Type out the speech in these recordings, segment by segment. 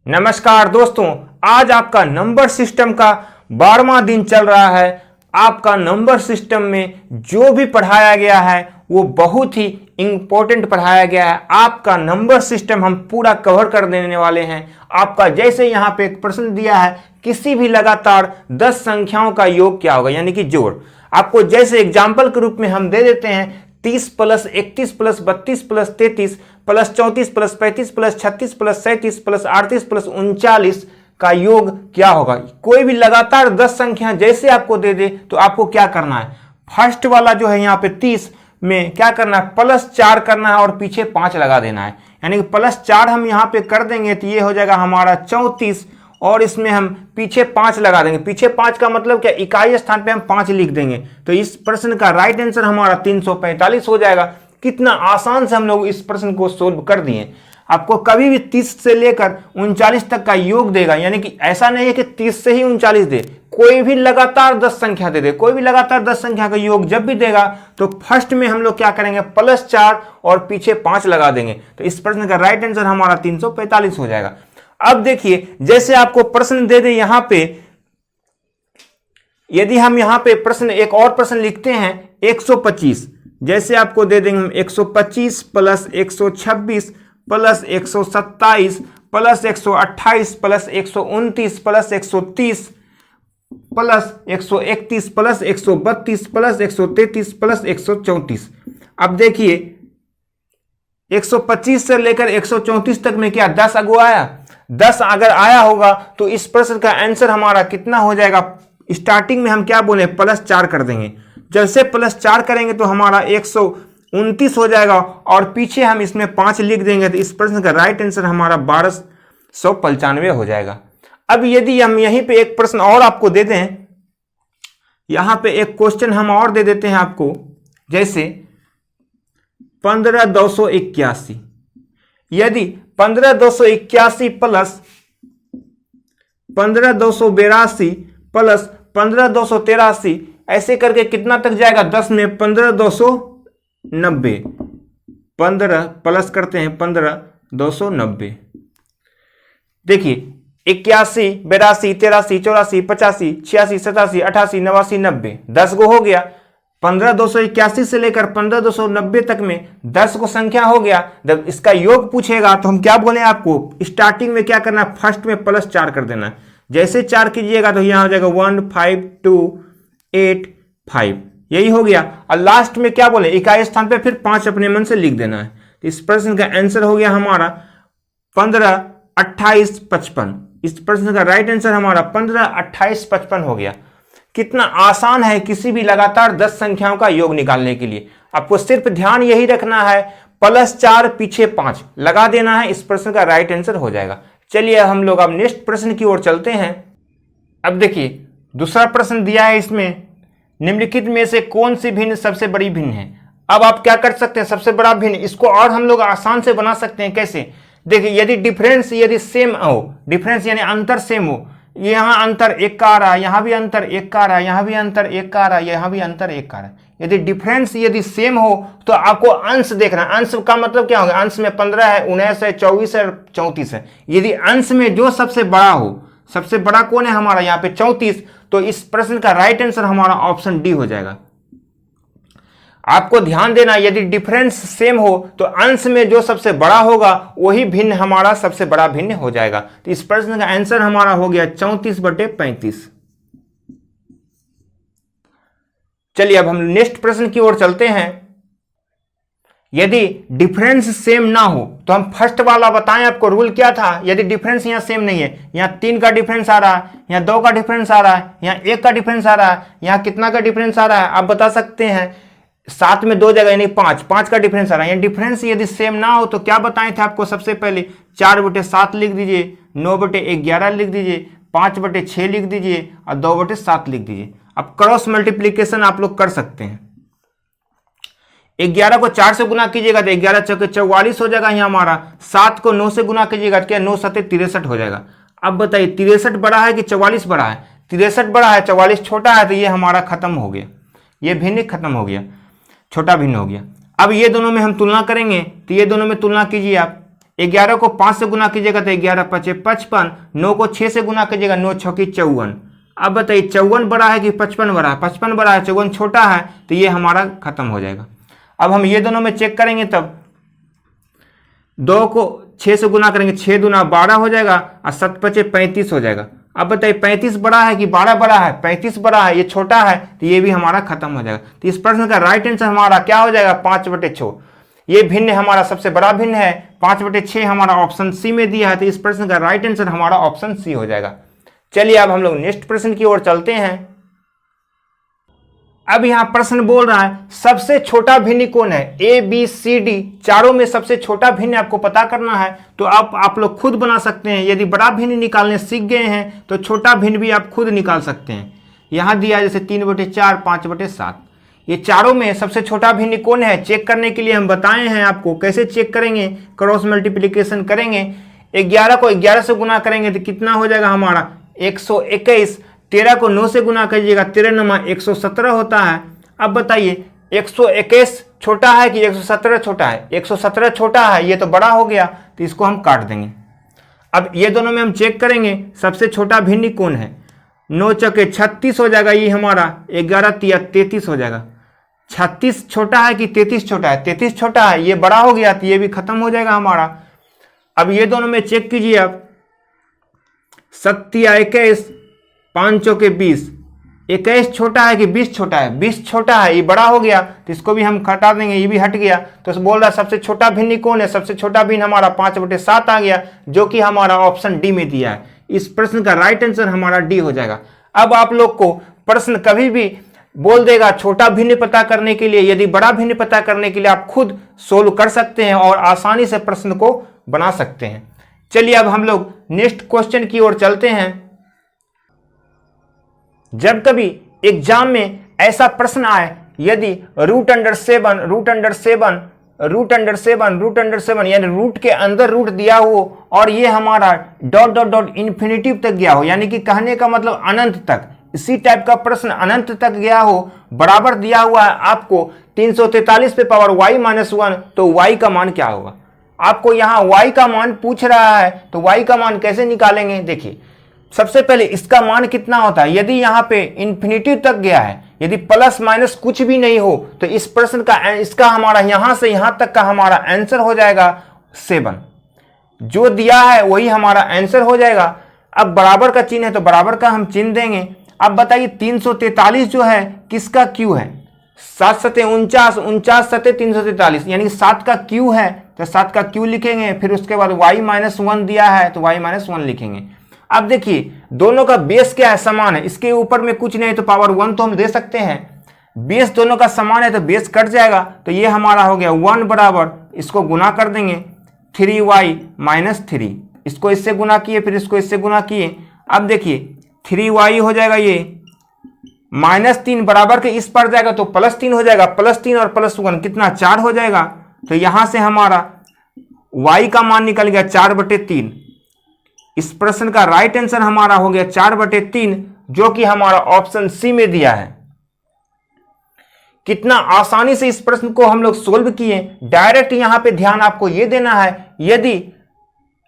नमस्कार दोस्तों, आज आपका नंबर सिस्टम का 12वां दिन चल रहा है। आपका नंबर सिस्टम में जो भी पढ़ाया गया है वो बहुत ही इंपॉर्टेंट पढ़ाया गया है। आपका नंबर सिस्टम हम पूरा कवर कर देने वाले हैं। आपका जैसे यहाँ पे एक प्रश्न दिया है, किसी भी लगातार 10 संख्याओं का योग क्या होगा, यानी कि जोड़। आपको जैसे एग्जाम्पल के रूप में हम दे देते हैं 30 plus 31 plus 32 plus 33 plus 34 plus 35 plus 36 plus 37 plus 38 plus 39 का योग क्या होगा। कोई भी लगातार 10 संख्या जैसे आपको दे दे तो आपको क्या करना है, फर्स्ट वाला जो है यहाँ पे 30 में क्या करना है, +4 करना है और पीछे 5 लगा देना है। यानी कि +4 हम यहाँ पे कर देंगे तो ये हो जाएगा हमारा 34 और इसमें हम पीछे 5 लगा देंगे। पीछे 5 का मतलब क्या, इकाई स्थान पे हम 5 लिख देंगे। तो इस प्रश्न का राइट आंसर हमारा 345 हो जाएगा। कितना आसान से हम लोग इस प्रश्न को सोल्व कर दिए। आपको कभी भी 30 से लेकर 39 तक का योग देगा, यानी कि ऐसा नहीं है कि 30 से ही 39 दे, कोई भी लगातार 10 संख्या दे दे। कोई भी लगातार 10 संख्या का योग जब भी देगा तो फर्स्ट में हम लोग क्या करेंगे, +4 और पीछे 5 लगा देंगे। तो इस प्रश्न का राइट आंसर हमारा 345 हो जाएगा। अब देखिए, जैसे आपको प्रश्न दे दे यहां पे, यदि हम यहां पे प्रश्न एक और प्रश्न लिखते हैं 125, जैसे आपको दे देंगे हम 125 plus 126 plus 127 plus 128 plus 129 plus 130 plus 131 plus 132 plus 133 plus 134। अब देखिए 125 से लेकर 134 तक में क्या 10 अगो आया, 10 अगर आया होगा तो इस प्रश्न का आंसर हमारा कितना हो जाएगा। स्टार्टिंग में हम क्या बोले, +4 कर देंगे। जैसे +4 करेंगे तो हमारा 129 हो जाएगा और पीछे हम इसमें 5 लिख देंगे। तो इस प्रश्न का राइट आंसर हमारा 1295 हो जाएगा। अब यदि हम यहीं पे एक प्रश्न और आपको दे दें, यहां पे एक क्वेश्चन हम और दे देते हैं आपको, जैसे 15281, यदि 15281 प्लस 15282 प्लस 15283 ऐसे करके कितना तक जाएगा, 10 में 15290, 15 प्लस करते हैं 15290। देखिए 81 82 83 84 85 86 87 88 89 90, 10 गो हो गया। 15281 से लेकर 15290 तक में 10 को संख्या हो गया। जब इसका योग पूछेगा तो हम क्या बोले आपको, स्टार्टिंग में क्या करना है, फर्स्ट में +4 कर देना है। जैसे 4 कीजिएगा तो यहां हो जाएगा 15285, यही हो गया। और लास्ट में क्या बोले, इकाई स्थान पे फिर 5 अपने मन से लिख देना है। तो इस प्रश्न का आंसर हो गया हमारा 15 28 55। इस प्रश्न का राइट आंसर हमारा 15 28 55 हो गया। कितना आसान है किसी भी लगातार 10 संख्याओं का योग निकालने के लिए। आपको सिर्फ ध्यान यही रखना है, +4 पीछे 5 लगा देना है। इस प्रश्न का राइट आंसर हो जाएगा। चलिए हम लोग अब नेक्स्ट प्रश्न की ओर चलते हैं। अब देखिए दूसरा प्रश्न दिया है, इसमें निम्नलिखित में से कौन सी भिन्न सबसे बड़ी भिन्न है। अब आप क्या कर सकते हैं, सबसे बड़ा भिन्न, इसको और हम लोग आसान से बना सकते हैं। कैसे, देखिए यदि डिफरेंस यदि सेम हो, डिफरेंस यानी अंतर सेम हो, यहां अंतर 1 का आ रहा है, यहां भी अंतर 1 का आ रहा है, यहां भी अंतर 1 का आ रहा है, यहां भी अंतर 1 का आ रहा है। यदि डिफरेंस यदि सेम हो तो आपको अंश देखना है। अंश का मतलब क्या होगा, अंश में 15 है, 19 है, 24 है, 34 है। यदि अंश में जो सबसे बड़ा हो, सबसे बड़ा कौन है हमारा यहाँ पे 34, तो इस प्रश्न का राइट आंसर हमारा ऑप्शन डी हो जाएगा। आपको ध्यान देना, यदि डिफरेंस सेम हो तो अंश में जो सबसे बड़ा होगा वही भिन्न हमारा सबसे बड़ा भिन्न हो जाएगा। तो इस प्रश्न का आंसर हमारा हो गया 34/35। चलिए अब हम नेक्स्ट प्रश्न की ओर चलते हैं। यदि डिफरेंस सेम ना हो तो हम फर्स्ट वाला बताएं, आपको रूल क्या था। यदि डिफरेंस यहां सेम नहीं है, यहां 3 का डिफरेंस आ रहा है, यहां 2 का डिफरेंस आ रहा है, यहां 1 का डिफरेंस आ रहा है, यहां कितना का डिफरेंस आ रहा है आप बता सकते हैं, 7 में 2 जगह यानी 5 का डिफरेंस आ रहा है। डिफरेंस यदि सेम ना हो तो क्या बताए थे आपको, सबसे पहले 4/7 लिख दीजिए, 9/11 लिख दीजिए, 5/6 लिख दीजिए और 2/7 लिख दीजिए। अब क्रॉस मल्टीप्लीकेशन आप लोग कर सकते हैं। 11 को 4 से गुना कीजिएगा तो 11 चौके 44 हो जाएगा यहाँ हमारा। 7 को 9 से गुना कीजिएगा तो क्या 9 7 63 हो जाएगा। अब बताइए 63 बड़ा है कि 44 बड़ा है, 63 बड़ा है, 44 छोटा है। तो ये हमारा खत्म हो गया, ये भिन्न खत्म हो गया, छोटा भिन्न हो गया। अब ये दोनों में हम तुलना करेंगे तो ये दोनों में तुलना कीजिए आप, 11 को 5 से गुना कीजिएगा तो 11 पचे 55, 9 को 6 से गुना कीजिएगा 9 छक्की 54। अब बताइए 54 बड़ा है कि 55 बड़ा है? 55 बड़ा है, 54 छोटा है, तो ये हमारा खत्म हो जाएगा। अब हम ये दोनों में चेक करेंगे, तब 2 को 6 से गुना करेंगे, 6 दूना 12 हो जाएगा और 7 पचे 35 हो जाएगा। अब बताइए 35 बड़ा है कि 12 बड़ा है? 35 बड़ा है, ये छोटा है, तो ये भी हमारा खत्म हो जाएगा। तो इस प्रश्न का राइट आंसर हमारा क्या हो जाएगा? 5/6। ये भिन्न हमारा सबसे बड़ा भिन्न है, 5/6 हमारा ऑप्शन सी में दिया है, तो इस प्रश्न का राइट आंसर हमारा ऑप्शन सी हो जाएगा। चलिए अब हम लोग नेक्स्ट प्रश्न की ओर चलते हैं। अब यहां प्रश्न बोल रहा है सबसे छोटा भिन्न कौन है? ए बी सी डी चारों में सबसे छोटा भिन्न आपको पता करना है, तो आप लोग खुद बना सकते हैं। यदि बड़ा भिन्न निकालने सीख गए हैं तो छोटा भिन्न भी आप खुद निकाल सकते हैं। यहां दिया जैसे 3/4, 5/7, ये चारों में सबसे छोटा भिन्न कौन है? चेक करने के लिए हम बताए हैं आपको। कैसे चेक करेंगे? क्रॉस मल्टीप्लिकेशन करेंगे। 11 को 11 से गुना करेंगे तो कितना हो जाएगा हमारा? 121। 13 को 9 से गुना कीजिएगा, 13 नमा 117 होता है। अब बताइए 121 छोटा है कि 117 छोटा है? 117 छोटा है, ये तो बड़ा हो गया, तो इसको हम काट देंगे। अब ये दोनों में हम चेक करेंगे सबसे छोटा भिन्न कौन है। 9 चौके 36 हो जाएगा, ये हमारा 11 तिया 33 हो जाएगा। 36 छोटा है कि 33 छोटा है? 33 छोटा है, ये बड़ा हो गया, तो ये भी खत्म हो जाएगा हमारा। अब ये दोनों में चेक कीजिए आप, 7 या 21, 5 चौके 20, 21 छोटा है कि 20 छोटा है? 20 छोटा है, ये बड़ा हो गया, तो इसको भी हम हटा देंगे, ये भी हट गया। तो बोल रहा है सबसे छोटा भिन्न कौन है? सबसे छोटा भिन्न हमारा 5/7 आ गया, जो कि हमारा ऑप्शन डी में दिया है। इस प्रश्न का राइट आंसर हमारा डी हो जाएगा। अब आप लोग को प्रश्न कभी भी बोल देगा छोटा भिन्न पता करने के लिए, यदि बड़ा भिन्न पता करने के लिए आप खुद सोल्व कर सकते हैं और आसानी से प्रश्न को बना सकते हैं। चलिए अब हम लोग नेक्स्ट क्वेश्चन की ओर चलते हैं। जब कभी एग्जाम में ऐसा प्रश्न आए, यदि √7 यानी रूट के अंदर रूट दिया हो और ये हमारा ... इन्फिनिटिव तक गया हो, यानी कि कहने का मतलब अनंत तक, इसी टाइप का प्रश्न अनंत तक गया हो, बराबर दिया हुआ है आपको 343 पे पावर y-1, तो y का मान क्या होगा? आपको यहाँ y का मान पूछ रहा है, तो y का मान कैसे निकालेंगे? देखिए सबसे पहले इसका मान कितना होता है। यदि यहाँ पे इन्फिनिटी तक गया है, यदि प्लस माइनस कुछ भी नहीं हो, तो इस प्रश्न का इसका हमारा यहाँ से यहाँ तक का हमारा आंसर हो जाएगा 7। जो दिया है वही हमारा आंसर हो जाएगा। अब बराबर का चिन्ह है तो बराबर का हम चिन्ह देंगे। अब बताइए 343 जो है किसका क्यू है? 7 सते 49, 49 सते 343, यानी 7 का क्यू है, तो 7 का क्यू लिखेंगे। फिर उसके बाद y-1 दिया है तो y-1 लिखेंगे। अब देखिए दोनों का बेस क्या है? समान है, इसके ऊपर में कुछ नहीं, तो पावर 1 तो हम दे सकते हैं। बेस दोनों का समान है तो बेस कट जाएगा, तो ये हमारा हो गया 1 बराबर, इसको गुना कर देंगे 3y-3, इसको इससे गुना किए, फिर इसको इससे गुना किए। अब देखिए 3y हो जाएगा ये -3 बराबर के इस पर जाएगा तो +3 हो जाएगा, +3 और +1 कितना? 4 हो जाएगा। तो यहां से हमारा y का मान निकल गया 4/3। इस प्रश्न का राइट आंसर हमारा हो गया 4/3, जो कि हमारा ऑप्शन सी में दिया है। कितना आसानी से इस प्रश्न को हम लोग सोल्व किए। डायरेक्ट यहां पे ध्यान आपको यह देना है, यदि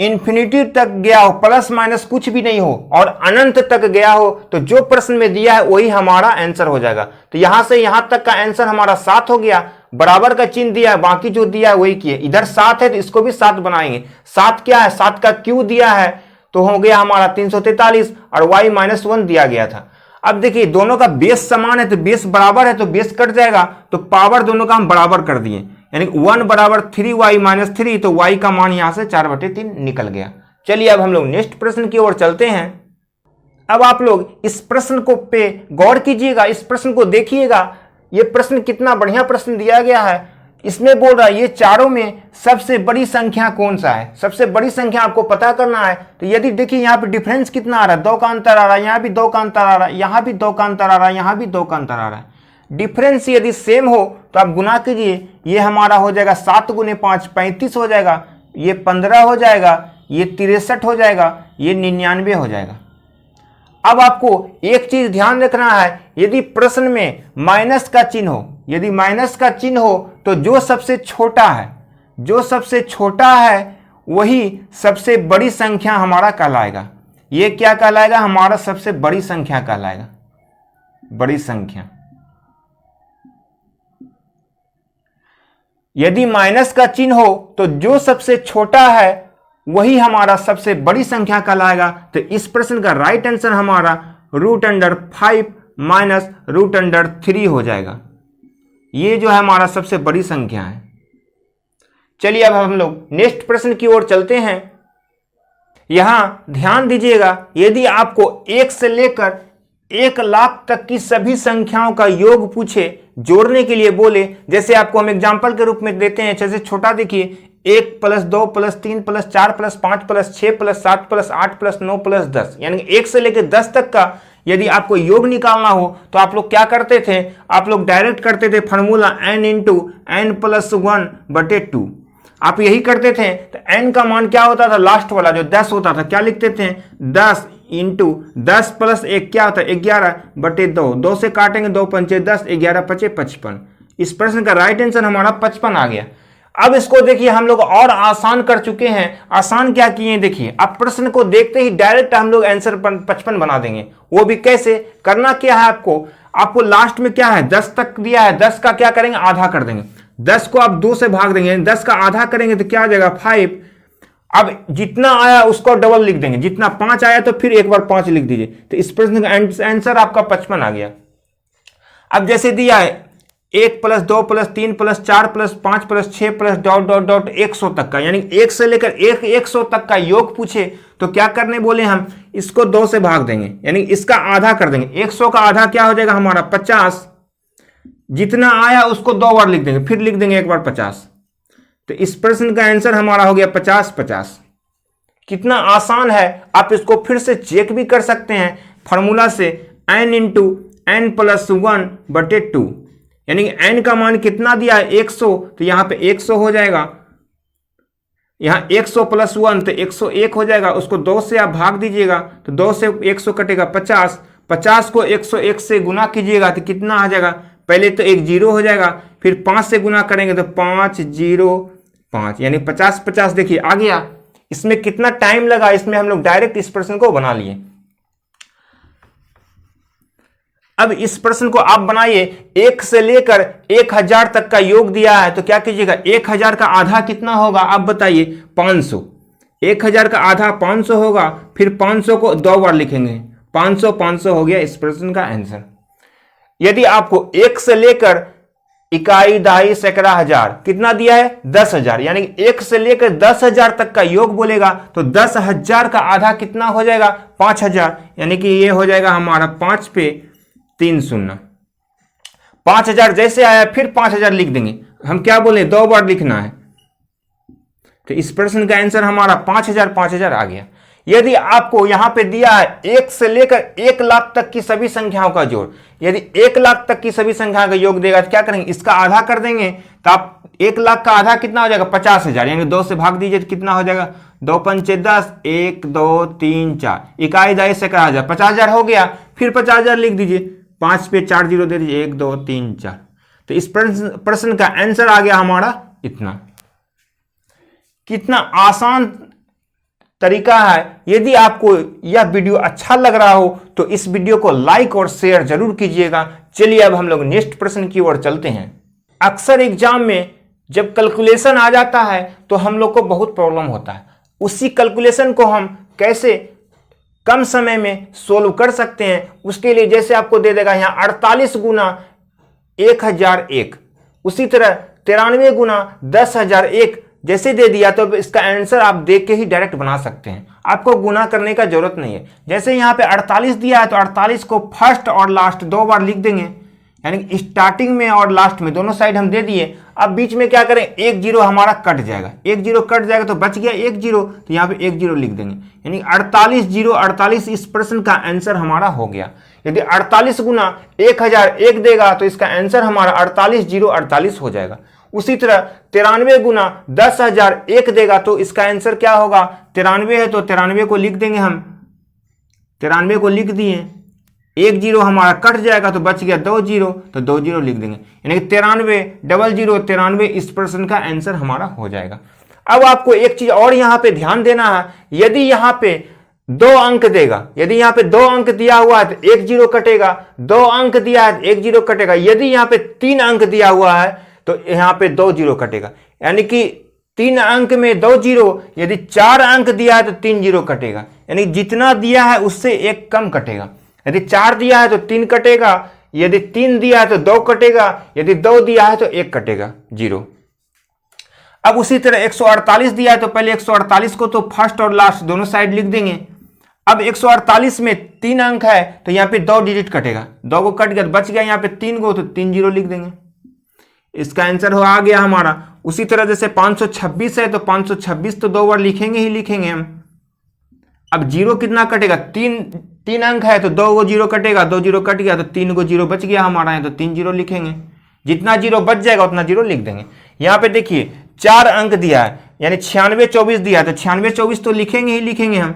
इन्फिनिटी तक गया हो, प्लस माइनस कुछ भी नहीं हो और अनंत तक गया हो, तो जो प्रश्न में दिया है वही हमारा आंसर हो जाएगा। तो यहां से यहां तक का आंसर हमारा 7 हो गया। बराबर का चिन्ह दिया है, बाकी जो दिया है वही किए। इधर 7 है तो इसको भी 7 बनाएंगे। 7 क्या है? 7 का क्यू दिया है, तो हो गया हमारा 343 और y-1 दिया गया था। अब देखिए दोनों का बेस समान है तो बेस बराबर है, तो बेस कट जाएगा, तो पावर दोनों का हम बराबर कर दिए, यानी 1 बराबर 3y-3, तो y का मान यहां से 4/3 निकल गया। चलिए अब हम लोग नेक्स्ट प्रश्न की ओर चलते हैं। अब आप लोग इस प्रश्न को पे गौर कीजिएगा, इस प्रश्न को देखिएगा। ये प्रश्न कितना बढ़िया प्रश्न दिया गया है। इसमें बोल रहा है ये चारों में सबसे बड़ी संख्या कौन सा है? सबसे बड़ी संख्या आपको पता करना है। तो यदि देखिए यहाँ पे डिफरेंस कितना आ रहा है, 2 का अंतर आ रहा है, यहाँ भी 2 का अंतर आ रहा है, यहाँ भी 2 का अंतर आ रहा है, यहाँ भी 2 का अंतर आ रहा है। डिफरेंस यदि सेम हो तो आप गुना कीजिए, ये हमारा हो जाएगा 7 × 5 35 हो जाएगा, ये 15 हो जाएगा, ये 63 हो जाएगा, ये 99 हो जाएगा। अब आपको एक चीज ध्यान रखना है, यदि प्रश्न में माइनस का चिन्ह हो, यदि माइनस का चिन्ह हो तो जो सबसे छोटा है वही सबसे बड़ी संख्या हमारा कहलाएगा। ये क्या कहलाएगा? हमारा सबसे बड़ी संख्या कहलाएगा, बड़ी संख्या। यदि माइनस का चिन्ह हो तो जो सबसे छोटा है वही हमारा सबसे बड़ी संख्या कहलाएगा। तो इस प्रश्न का राइट आंसर हमारा √5 माइनस √3 हो जाएगा। ये जो है हमारा सबसे बड़ी संख्या है। चलिए अब हम लोग नेक्स्ट प्रश्न की ओर चलते हैं। यहां ध्यान दीजिएगा, यदि आपको 1 से लेकर 1 लाख तक की सभी संख्याओं का योग पूछे, जोड़ने के लिए बोले, जैसे आपको हम एग्जांपल के रूप में देते हैं, जैसे छोटा देखिए 1 + 2 + 3 + 4 + 5 + 6 + 7 + 8 + 9 + 10, यानी 1 से लेकर 10 तक का यदि आपको योग निकालना हो तो आप लोग क्या करते थे? आप लोग डायरेक्ट करते थे फॉर्मूला n × n + 1/2। आप यही करते थे। तो n का मान क्या होता था? लास्ट वाला जो 10 होता था, क्या लिखते थे? 10 × 10 + 1 क्या होता है? 11/2। 2 से काटेंगे 2 पंचे 10, 11 पचे 55। इस प्रश्न का राइट आंसर हमारा 55 आ गया। अब इसको देखिए हम लोग और आसान कर चुके हैं। आसान क्या किए हैं देखिए, अब प्रश्न को देखते ही डायरेक्ट हम लोग आंसर 55 बना देंगे। वो भी कैसे? करना क्या है आपको लास्ट में क्या है? 10 तक दिया है, 10 का क्या करेंगे? आधा कर देंगे। 10 को आप 2 से भाग देंगे, 10 का आधा करेंगे तो क्या आ जाएगा? 5। अब जितना आया उसको डबल लिख देंगे, जितना 5 आया तो फिर एक बार 5 लिख दीजिए। तो इस प्रश्न का आंसर आपका 55 आ गया। अब जैसे दिया है 1 + 2 + 3 + 4 + 5 + 6 + ... 100 तक का, यानी 1 से लेकर 100 तक का योग पूछे तो क्या करने बोले हम? इसको 2 से भाग देंगे, यानी इसका आधा कर देंगे। 100 का आधा क्या हो जाएगा हमारा? 50। जितना आया उसको 2 बार लिख देंगे, फिर लिख देंगे एक बार 50। तो इस प्रश्न का आंसर हमारा हो गया 50। कितना आसान है, आप इसको फिर से चेक भी कर सकते हैं फॉर्मूला से, n × n + 1/2, यानी n का मान कितना दिया है? 100। तो यहां पे 100 हो जाएगा, यहां 100 + 1 तो 101 हो जाएगा। उसको 2 से आप भाग दीजिएगा तो 2 से 100 कटेगा 50। 50 को 101 से गुना कीजिएगा तो कितना आ जाएगा? पहले तो एक 0 हो जाएगा, फिर 5 से गुना करेंगे तो 505, यानी 50। देखिए आ गया। इसमें कितना टाइम लगा? इसमें हम लोग डायरेक्ट इस प्रश्न को बना लिए। अब इस प्रश्न को आप बनाइए। 1 से लेकर 1000 तक का योग दिया है तो क्या कीजिएगा? 1000 का आधा कितना होगा आप बताइए? 500। 1000 का आधा 500 होगा, फिर 500 को 2 बार लिखेंगे, 500 हो गया इस प्रश्न का आंसर। यदि आपको 1 से लेकर इकाई, दहाई, सैकड़ा, हजार कितना दिया है? 10,000, यानी 1 से लेकर 10,000 तक का योग बोलेगा तो 10,000 का आधा कितना हो जाएगा? 5,000, यानी कि ये हो जाएगा हमारा 5 पे 3 शून्य। 5,000 जैसे आया फिर 5,000 लिख देंगे। हम क्या बोले? 2 बार लिखना है। तो इस प्रश्न का आंसर हमारा 5,000 आ गया। यदि आपको यहां पे दिया है 1 से लेकर 1 लाख तक की सभी संख्याओं का जोड़, यदि 1 लाख तक की सभी संख्याओं का योग देगा तो क्या करेंगे? इसका आधा कर देंगे। तो आप 1 लाख का आधा कितना हो जाएगा? 50,000, यानी 2 से भाग दीजिए तो कितना हो जाएगा? 2 पंचे 10, 1 2 3 4, इकाई, दहाई, सैकड़ा, हजार, 50,000 हो गया। फिर 50,000 लिख दीजिए, 5 पे 4 0 दे दीजिए, 1 2 3 4। तो इस प्रश्न का आंसर आ गया हमारा इतना। कितना आसान तरीका है। यदि आपको यह वीडियो अच्छा लग रहा हो तो इस वीडियो को लाइक और शेयर जरूर कीजिएगा। चलिए अब हम लोग नेक्स्ट प्रश्न की ओर चलते हैं। अक्सर एग्जाम में जब कैलकुलेशन आ जाता है तो हम लोग को बहुत प्रॉब्लम होता है। उसी कैलकुलेशन को हम कैसे कम समय में सोल्व कर सकते हैं, उसके लिए जैसे आपको दे देगा यहाँ 48 × 1001, उसी तरह 93 × 10,001 जैसे दे दिया तो इसका आंसर आप देख के ही डायरेक्ट बना सकते हैं। आपको गुना करने का जरूरत नहीं है। जैसे यहाँ पे 48 दिया है तो 48 को फर्स्ट और लास्ट 2 बार लिख देंगे, यानी स्टार्टिंग में और लास्ट में दोनों साइड हम दे दिए। अब बीच में क्या करें? 1 0 हमारा कट जाएगा, 1 0 कट जाएगा तो बच गया 1 0, तो यहाँ पे 1 0 लिख देंगे, यानी 48 इस प्रश्न का आंसर हमारा हो गया। यदि 48 × 1001 देगा तो इसका आंसर हमारा 48 हो जाएगा। उसी तरह 93 × 10,001 देगा तो इसका आंसर क्या होगा? 93 है तो 93 को लिख देंगे हम, 93 को लिख दिए, 1 0 हमारा कट जाएगा तो बच गया 2 0, तो 2 0 लिख देंगे, यानी कि 93 0 93 इस प्रश्न का आंसर हमारा हो जाएगा। अब आपको एक चीज और यहां पे ध्यान देना है, यदि यहां पे 2 अंक देगा, यदि यहां पे 2 अंक दिया हुआ है तो 1 जीरो कटेगा, 2 अंक दिया है तो 1 जीरो कटेगा, यदि यहां पे 3 अंक दिया हुआ है तो यहां पे 2 जीरो कटेगा। यानी कि 3 अंक में 2 जीरो, यदि 4 अंक दिया है तो 3 जीरो कटेगा। यानी जितना दिया है उससे 1 कम कटेगा। यदि 4 दिया है तो 3 कटेगा, यदि 3 दिया है तो 2 कटेगा, यदि 2 दिया है तो 1 कटेगा, जीरो। अब उसी तरह 148 दिया है तो पहले 148 को तो फर्स्ट और लास्ट दोनों साइड लिख देंगे। अब 148 में 3 अंक है तो यहां पे 2 डिजिट कटेगा, 2 को कट गया तो बच गया यहां पे 3 को, तो 3 जीरो लिख देंगे। इसका आंसर हो आ गया हमारा। उसी तरह जैसे 526 है तो 526 तो 2 बार लिखेंगे ही लिखेंगे हम। अब जीरो कितना कटेगा, 3 अंक है तो 2 को जीरो कटेगा, 2 जीरो कट गया तो 3 को जीरो बच गया हमारा है, तो 3 जीरो लिखेंगे। जितना जीरो बच जाएगा उतना जीरो लिख देंगे। यहां पे देखिए 4 अंक दिया है, यानी 96 24 दिया है तो 96 24 तो लिखेंगे ही लिखेंगे हम।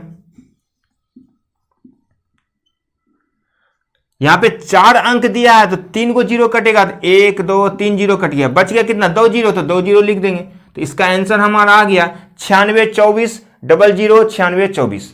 यहां पे 4 अंक दिया है तो 3 को जीरो कटेगा तो 1 2 3 जीरो कट गया, बच गया कितना, 2 जीरो, तो 2 जीरो लिख देंगे। तो इसका आंसर हमारा आ गया 96 24 00 96 24।